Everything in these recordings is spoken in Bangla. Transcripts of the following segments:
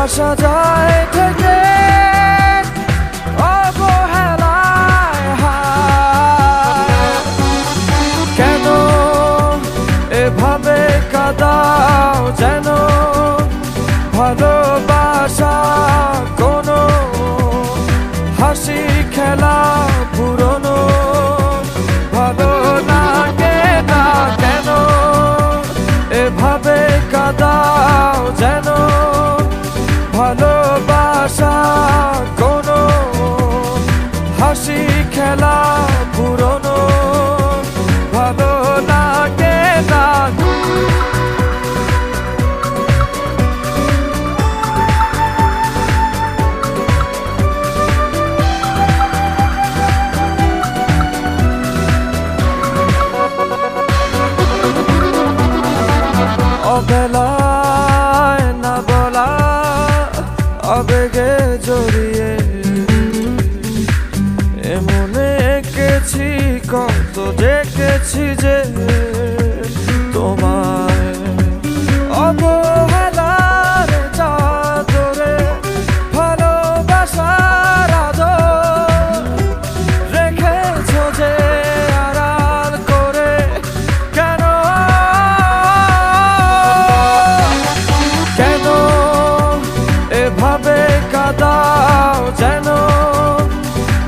আসা যায় থেকে অবহেলায় হায়। কেন এভাবে কাঁদাও যেন ভালোবাসা কোনো হাসি খেলা পুরনো ভালো লাগে না। কেন এভাবে কাঁদাও যেন ভালোবাসা কোনো হাসি খেলা পুরনো ভালো লাগে না। অবেলায় না বলা আবেগে জড়িয়ে এমনে এঁকেছি কত দেখেছি যে তোমায় অবহেলার চাদরে ভালোবাসার আদর রেখেছো যে আড়াল করে। কেন কেন এভাবে কাঁদাও যেন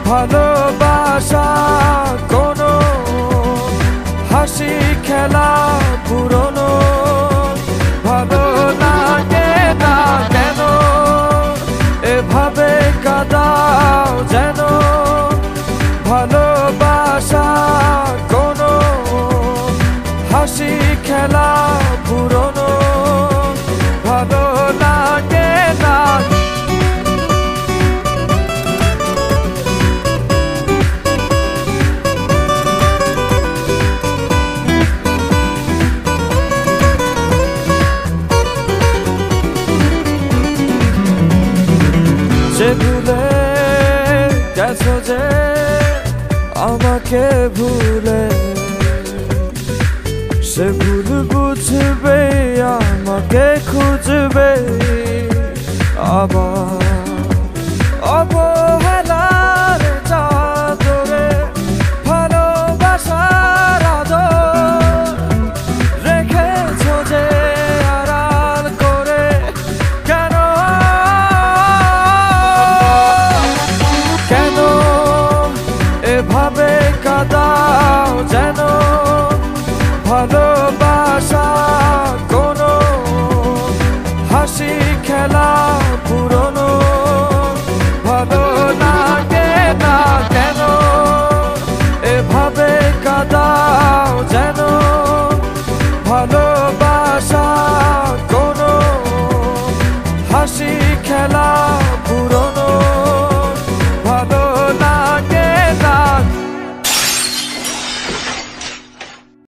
ভালোবাসা কোনো হাসি খেলা পুরনো ভালো লাগে না। কেন এভাবে কাঁদাও যেন ভালোবাসা কোনো হাসি খেলা পুরনো ভালো লাগে না। যে ভুলে গেছো যে আমাকে ভুলে সে ভুল বুঝবে আমাকে খুঁজবে আবার।